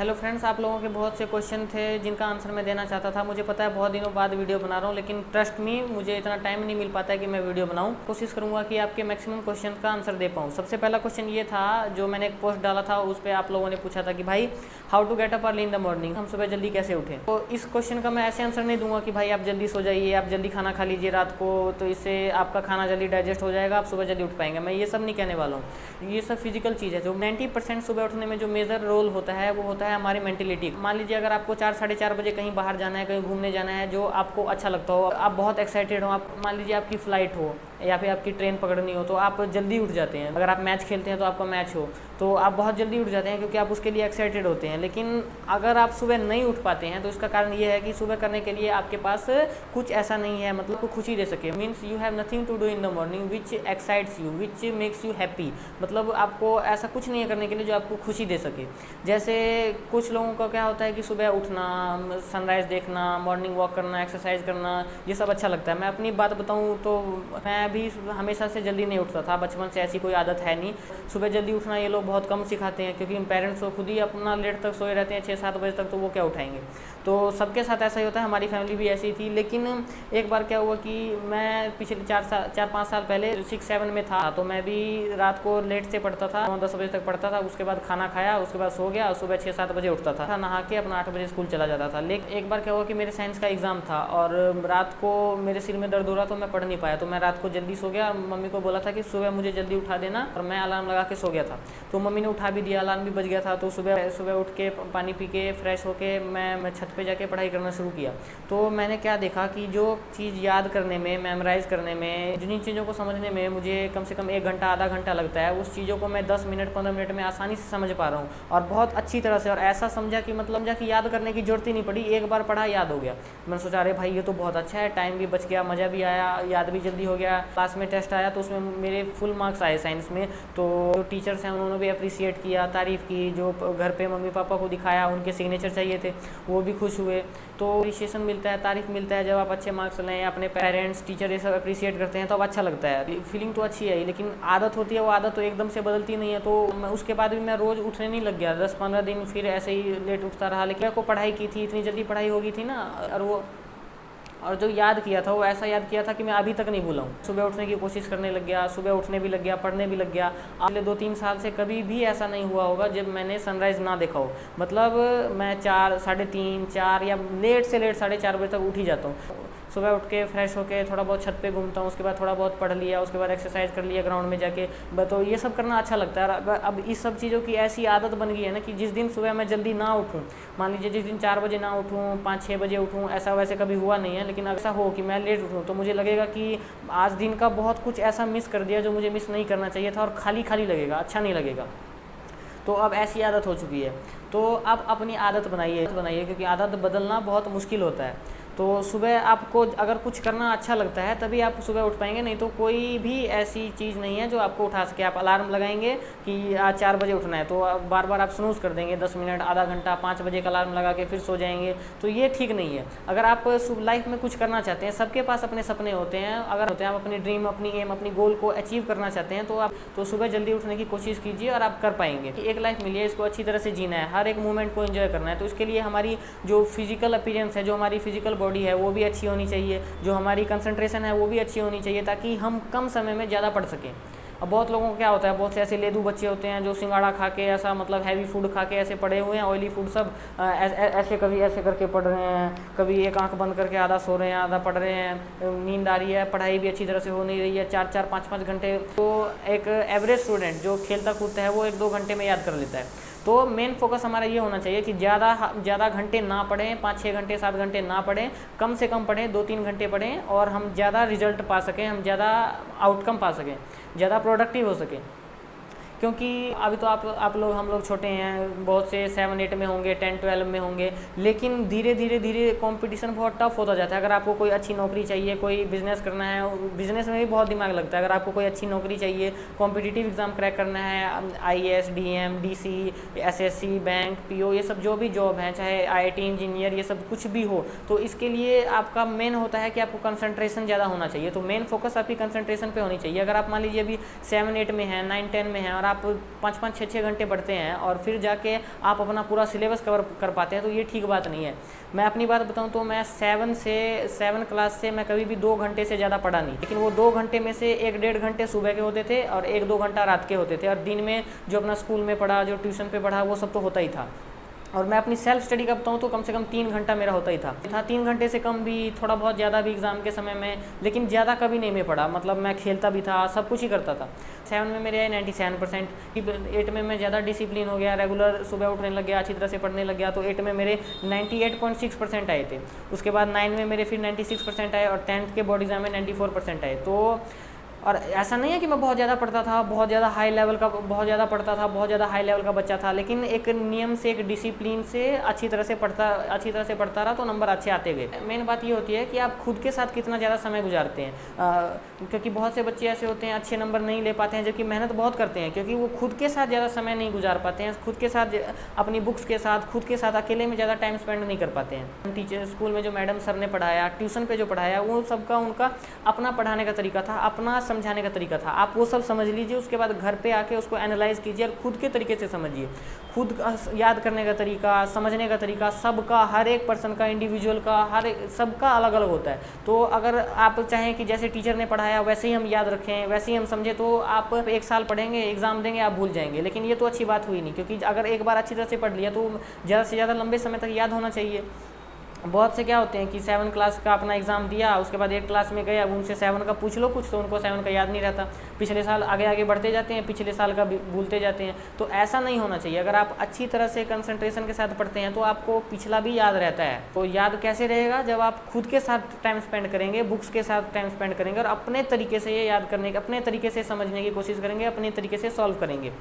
Hello friends, आप लोगों के बहुत से क्वेश्चन थे जिनका आंसर मैं देना चाहता था। मुझे पता है बहुत दिनों बाद वीडियो बना रहा हूँ, लेकिन ट्रस्ट मी मुझे इतना टाइम नहीं मिल पाता है कि मैं वीडियो बनाऊँ। कोशिश करूँगा कि आपके मैक्सिमम क्वेश्चन का आंसर दे पाऊँ। सबसे पहला क्वेश्चन ये था, जो मैंने एक पोस्ट डाला था उस पर आप लोगों ने पूछा था कि भाई how to get up early in the morning, हम सुबह जल्दी कैसे उठें। तो इस क्वेश्चन का मैं ऐसे आंसर नहीं दूंगा कि भाई आप जल्दी सो जाइए, आप जल्दी खाना खा लीजिए रात को, तो इससे आपका खाना जल्दी डाइजेस्ट हो जाएगा, आप सुबह जल्दी उठ पाएंगे। मैं ये सब नहीं कहने वाला हूँ। ये सब फिजिकल चीज़ है। जो 90% सुबह उठने में जो मेजर रोल होता है वो होता है हमारी मेंटेलिटी। मान लीजिए अगर आपको 4 साढ़े 4 बजे कहीं बाहर जाना है, कहीं घूमने जाना है, जो आपको अच्छा लगता हो, आप बहुत एक्साइटेड हो, आप मान लीजिए आपकी फ़्लाइट हो या फिर आपकी ट्रेन पकड़नी हो, तो आप जल्दी उठ जाते हैं। अगर आप मैच खेलते हैं तो आपका मैच हो तो आप बहुत जल्दी उठ जाते हैं क्योंकि आप उसके लिए एक्साइटेड होते हैं। लेकिन अगर आप सुबह नहीं उठ पाते हैं तो इसका कारण ये है कि सुबह करने के लिए आपके पास कुछ ऐसा नहीं है, मतलब आपको खुशी दे सके। Means you have nothing to do in the morning which excites you, which makes you happy. मतलब आपको ऐसा कुछ नहीं है करने के लिए जो आपको खुशी दे सके। जैसे कुछ लोगों का क्या होता है कि सुबह उठना, सनराइज़ देखना, मॉर्निंग वॉक करना, एक्सरसाइज करना, ये सब अच्छा लगता है। मैं अपनी बात बताऊँ तो मैं भी हमेशा से जल्दी नहीं उठता था, बचपन से ऐसी कोई आदत है नहीं। सुबह जल्दी उठना ये लोग बहुत कम सिखाते हैं क्योंकि पेरेंट्स तो खुद ही अपना लेट तक सोए रहते हैं, 6-7 बजे तक, तो वो क्या उठाएंगे। तो सबके साथ ऐसा ही होता है, हमारी फैमिली भी ऐसी थी। लेकिन एक बार क्या हुआ कि मैं पिछले 4-5 साल पहले 6-7 में था, तो मैं भी रात को लेट से पढ़ता था, 9-10 बजे तक पढ़ता था। उसके बाद खाना खाया, उसके बाद सो गया, सुबह 6-7 बजे उठता था, नहा के अपना 8 बजे स्कूल चला जाता था। लेकिन एक बार क्या हुआ कि मेरे साइंस का एग्ज़ाम था और रात को मेरे सिर में दर्द हो रहा, तो मैं पढ़ नहीं पाया। तो मैं रात को जल्दी सो गया। मम्मी को बोला था कि सुबह मुझे जल्दी उठा देना, और मैं अलार्म लगा के सो गया था। तो मम्मी ने उठा भी दिया, अलार्म भी बज गया था। तो सुबह उठ के पानी पी के फ्रेश होके मैं छत पे जाके पढ़ाई करना शुरू किया। तो मैंने क्या देखा कि जो चीज़ याद करने में, मेमोराइज़ करने में, जिन चीज़ों को समझने में मुझे कम से कम 1 घंटा आधा घंटा लगता है, उस चीज़ों को मैं 10 मिनट 15 मिनट में आसानी से समझ पा रहा हूँ, और बहुत अच्छी तरह से। और ऐसा समझा कि मतलब कि याद करने की जरूरत ही नहीं पड़ी, एक बार पढ़ा याद हो गया। मैंने सोचा अरे भाई ये तो बहुत अच्छा है, टाइम भी बच गया, मज़ा भी आया, याद भी जल्दी हो गया। क्लास में टेस्ट आया तो उसमें मेरे फुल मार्क्स आए साइंस में। तो जो टीचर्स हैं उन्होंने भी अप्रिशिएट किया, तारीफ़ की। जो घर पे मम्मी पापा को दिखाया, उनके सिग्नेचर चाहिए थे, वो भी खुश हुए। तो अप्रिशिएशन मिलता है, तारीफ़ मिलता है। जब आप अच्छे मार्क्स लें, अपने पेरेंट्स टीचर ये सब अप्रिशिएट करते हैं तो अब अच्छा लगता है, फीलिंग तो अच्छी है। लेकिन आदत होती है, वो आदत तो एकदम से बदलती नहीं है। तो मैं उसके बाद भी मैं रोज़ उठने नहीं लग गया, 10-15 दिन फिर ऐसे ही लेट उठता रहा। लेकिन मैं को पढ़ाई की थी, इतनी जल्दी पढ़ाई हो गई थी ना, और जो याद किया था वो ऐसा याद किया था कि मैं अभी तक नहीं भूला हूँ। सुबह उठने की कोशिश करने लग गया, सुबह उठने भी लग गया, पढ़ने भी लग गया। अगले 2-3 साल से कभी भी ऐसा नहीं हुआ होगा जब मैंने सनराइज़ ना देखा हो। मतलब मैं 4, साढ़े 3, 4 या लेट से लेट 4:30 बजे तक उठ ही जाता हूँ। सुबह उठ के फ्रेश होके थोड़ा बहुत छत पे घूमता हूँ, उसके बाद थोड़ा बहुत पढ़ लिया, उसके बाद एक्सरसाइज कर लिया ग्राउंड में जाके। तो ये सब करना अच्छा लगता है। अब इस सब चीज़ों की ऐसी आदत बन गई है ना कि जिस दिन सुबह मैं जल्दी ना उठूँ, मान लीजिए जिस दिन 4 बजे ना उठूँ, 5-6 बजे उठूँ, ऐसा वैसे कभी हुआ नहीं है। लेकिन ऐसा हो कि मैं लेट उठूँ तो मुझे लगेगा कि आज दिन का बहुत कुछ ऐसा मिस कर दिया जो मुझे मिस नहीं करना चाहिए था, और खाली खाली लगेगा, अच्छा नहीं लगेगा। तो अब ऐसी आदत हो चुकी है। तो अब अपनी आदत बनाइए, क्योंकि आदत बदलना बहुत मुश्किल होता है। तो सुबह आपको अगर कुछ करना अच्छा लगता है तभी आप सुबह उठ पाएंगे, नहीं तो कोई भी ऐसी चीज़ नहीं है जो आपको उठा सके। आप अलार्म लगाएंगे कि आज 4 बजे उठना है, तो बार बार आप स्नूज़ कर देंगे, 10 मिनट, आधा घंटा, 5 बजे का अलार्म लगा के फिर सो जाएंगे, तो ये ठीक नहीं है। अगर आप लाइफ में कुछ करना चाहते हैं, सबके पास अपने सपने होते हैं, अगर आप अपनी ड्रीम, अपनी एम, अपनी गोल को अचीव करना चाहते हैं, तो आप सुबह जल्दी उठने की कोशिश कीजिए और आप कर पाएंगे। एक लाइफ मिली है, इसको अच्छी तरह से जीना है, हर एक मोमेंट को एंजॉय करना है। तो इसके लिए हमारी जो फिजिकल अपीयरेंस है, जो हमारी फिजिकल बॉडी है, वो भी अच्छी होनी चाहिए, जो हमारी कंसंट्रेशन है वो भी अच्छी होनी चाहिए, ताकि हम कम समय में ज़्यादा पढ़ सकें। अब बहुत लोगों को क्या होता है, बहुत से ऐसे लेदू बच्चे होते हैं जो सिंगाड़ा खा के, ऐसा मतलब हैवी फूड खा के ऐसे पड़े हुए हैं, ऑयली फूड सब, ऐसे कभी ऐसे करके पढ़ रहे हैं, कभी एक आंख बंद करके आधा सो रहे हैं, आधा पढ़ रहे हैं, नींद आ रही है, पढ़ाई भी अच्छी तरह से हो नहीं रही है, 4-4, 5-5 घंटे। तो एक एवरेज स्टूडेंट जो खेलता कूदता है वो 1-2 घंटे में याद कर लेता है। तो मेन फोकस हमारा ये होना चाहिए कि ज़्यादा घंटे ना पढ़ें, 5-6 घंटे 7 घंटे ना पढ़ें, कम से कम पढ़ें, 2-3 घंटे पढ़ें, और हम ज़्यादा रिजल्ट पा सकें, हम ज़्यादा आउटकम पा सकें, ज़्यादा प्रोडक्टिव हो सकें। क्योंकि अभी तो आप लोग, हम लोग छोटे हैं, बहुत से 7-8 में होंगे, 10-12 में होंगे, लेकिन धीरे धीरे कंपटीशन बहुत टफ होता जाता है। अगर आपको कोई अच्छी नौकरी चाहिए, कोई बिज़नेस करना है, बिज़नेस में भी बहुत दिमाग लगता है। अगर आपको कोई अच्छी नौकरी चाहिए, कॉम्पिटिटिव एग्ज़ाम क्रैक करना है, IAS, DM, DC, SSC, bank, PO, ये सब जो भी जॉब हैं, चाहे IIT इंजीनियर, ये सब कुछ भी हो, तो इसके लिए आपका मेन होता है कि आपको कंसंट्रेशन ज़्यादा होना चाहिए। तो मेन फोकस आपकी कंसंट्रेशन पे होनी चाहिए। अगर आप मान लीजिए अभी 7-8 में हैं, 9-10 में हैं, और आप 5-5, 6-6 घंटे पढ़ते हैं और फिर जाके आप अपना पूरा सिलेबस कवर कर पाते हैं, तो ये ठीक बात नहीं है। मैं अपनी बात बताऊं तो मैं 7 क्लास से मैं कभी भी 2 घंटे से ज़्यादा पढ़ा नहीं, लेकिन वो 2 घंटे में से 1-1.5 घंटे सुबह के होते थे और 1-2 घंटा रात के होते थे, और दिन में जो अपना स्कूल में पढ़ा, जो ट्यूशन पे पढ़ा, वो सब तो होता ही था। और मैं अपनी सेल्फ स्टडी का बताऊँ तो कम से कम 3 घंटा मेरा होता ही था 3 घंटे से कम भी, थोड़ा बहुत ज़्यादा भी एग्ज़ाम के समय में, लेकिन ज़्यादा कभी नहीं मैं पढ़ा, मतलब मैं खेलता भी था, सब कुछ ही करता था। 7 में मेरे आए 97%, 8 में मैं ज़्यादा डिसिप्लिन हो गया, रेगुलर सुबह उठने लग गया, अच्छी तरह से पढ़ने लग गया, तो 8 में मेरे 98.6% आए थे। उसके बाद 9 में मेरे फिर 96% आए और 10th के बोर्ड एग्जाम में 94% आए। तो और ऐसा नहीं है कि मैं बहुत ज़्यादा पढ़ता था, बहुत ज़्यादा हाई लेवल का हाई लेवल का बच्चा था, लेकिन एक नियम से, एक डिसिप्लिन से अच्छी तरह से पढ़ता रहा तो नंबर अच्छे आते गए। मेन बात ये होती है कि आप खुद के साथ कितना ज़्यादा समय गुजारते हैं, क्योंकि बहुत से बच्चे ऐसे होते हैं अच्छे नंबर नहीं ले पाते हैं, जबकि मेहनत बहुत करते हैं, क्योंकि वो खुद के साथ ज़्यादा समय नहीं गुजार पाते हैं, खुद के साथ अपनी बुक्स के साथ, खुद के साथ अकेले में ज़्यादा टाइम स्पेंड नहीं कर पाते हैं। टीचर स्कूल में जो मैडम सर ने पढ़ाया, ट्यूशन पे जो पढ़ाया, वो सबका उनका अपना पढ़ाने का तरीका था, अपना समझाने का तरीका था। आप वो सब समझ लीजिए, उसके बाद घर पे आके उसको एनालाइज कीजिए और खुद के तरीके से समझिए। खुद याद करने का तरीका, समझने का तरीका सबका, हर एक पर्सन का, इंडिविजुअल का, सबका अलग अलग होता है। तो अगर आप चाहें कि जैसे टीचर ने पढ़ाया वैसे ही हम याद रखें, वैसे ही हम समझें, तो आप 1 साल पढ़ेंगे, एग्जाम देंगे, आप भूल जाएंगे, लेकिन ये तो अच्छी बात हुई नहीं, क्योंकि अगर एक बार अच्छी तरह से पढ़ लिया तो ज़्यादा से ज़्यादा लंबे समय तक याद होना चाहिए। बहुत से क्या होते हैं कि 7 क्लास का अपना एग्ज़ाम दिया, उसके बाद 8 क्लास में गए, अब उनसे 7 का पूछ लो कुछ तो उनको 7 का याद नहीं रहता, पिछले साल आगे आगे बढ़ते जाते हैं, पिछले साल का भूलते जाते हैं। तो ऐसा नहीं होना चाहिए। अगर आप अच्छी तरह से कंसंट्रेशन के साथ पढ़ते हैं तो आपको पिछला भी याद रहता है। तो याद कैसे रहेगा? जब आप खुद के साथ टाइम स्पेंड करेंगे, बुक्स के साथ टाइम स्पेंड करेंगे और अपने तरीके से ये याद करने, अपने तरीके से समझने की कोशिश करेंगे, अपने तरीके से सॉल्व करेंगे।